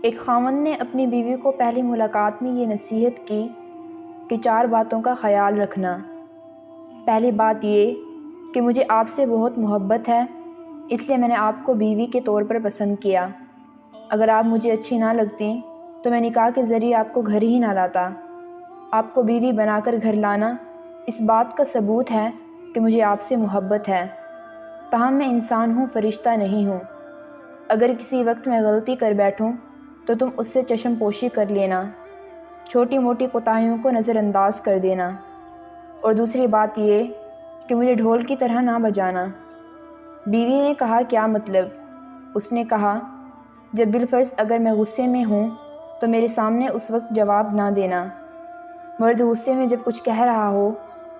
ایک خاوند نے اپنی بیوی کو پہلی ملاقات میں یہ نصیحت کی کہ 4 باتوں کا خیال رکھنا۔ پہلی بات یہ کہ مجھے آپ سے بہت محبت ہے، اس لیے میں نے آپ کو بیوی کے طور پر پسند کیا۔ اگر آپ مجھے اچھی نہ لگتی تو میں نکاح کے ذریعے آپ کو گھر ہی نہ لاتا۔ آپ کو بیوی بنا کر گھر لانا اس بات کا ثبوت ہے کہ مجھے آپ سے محبت ہے، تاہم میں انسان ہوں، فرشتہ نہیں ہوں۔ اگر کسی وقت میں غلطی کر بیٹھوں تو تم اس سے چشم پوشی کر لینا، چھوٹی موٹی کوتاہیوں کو نظر انداز کر دینا۔ اور دوسری بات یہ کہ مجھے ڈھول کی طرح نہ بجانا۔ بیوی نے کہا کیا مطلب؟ اس نے کہا جب بالفرض اگر میں غصے میں ہوں تو میرے سامنے اس وقت جواب نہ دینا۔ مرد غصے میں جب کچھ کہہ رہا ہو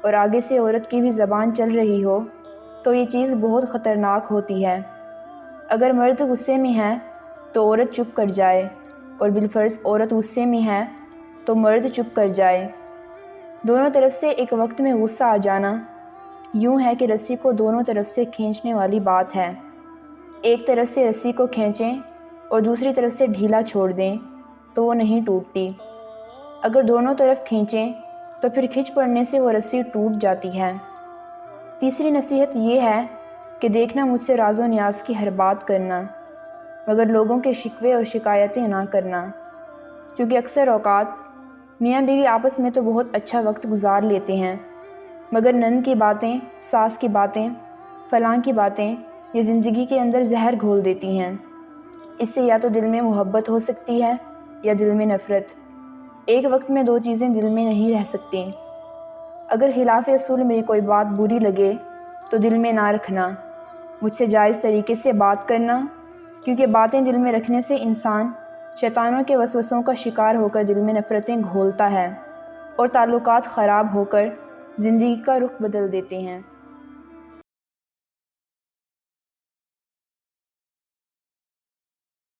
اور آگے سے عورت کی بھی زبان چل رہی ہو تو یہ چیز بہت خطرناک ہوتی ہے۔ اگر مرد غصے میں ہے تو عورت چپ کر جائے، اور بالفرض عورت غصے میں ہے تو مرد چپ کر جائے۔ دونوں طرف سے ایک وقت میں غصہ آ جانا یوں ہے کہ رسی کو دونوں طرف سے کھینچنے والی بات ہے۔ ایک طرف سے رسی کو کھینچیں اور دوسری طرف سے ڈھیلا چھوڑ دیں تو وہ نہیں ٹوٹتی۔ اگر دونوں طرف کھینچیں تو پھر کھچ پڑنے سے وہ رسی ٹوٹ جاتی ہے۔ تیسری نصیحت یہ ہے کہ دیکھنا مجھ سے راز و نیاز کی ہر بات کرنا، مگر لوگوں کے شکوے اور شکایتیں نہ کرنا، کیونکہ اکثر اوقات میاں بیوی آپس میں تو بہت اچھا وقت گزار لیتے ہیں، مگر نند کی باتیں، ساس کی باتیں، فلاں کی باتیں یہ زندگی کے اندر زہر گھول دیتی ہیں۔ اس سے یا تو دل میں محبت ہو سکتی ہے یا دل میں نفرت۔ ایک وقت میں 2 چیزیں دل میں نہیں رہ سکتی۔ اگر خلاف اصول میری کوئی بات بری لگے تو دل میں نہ رکھنا، مجھ سے جائز طریقے سے بات کرنا، کیونکہ باتیں دل میں رکھنے سے انسان شیطانوں کے وسوسوں کا شکار ہو کر دل میں نفرتیں گھولتا ہے اور تعلقات خراب ہو کر زندگی کا رخ بدل دیتے ہیں۔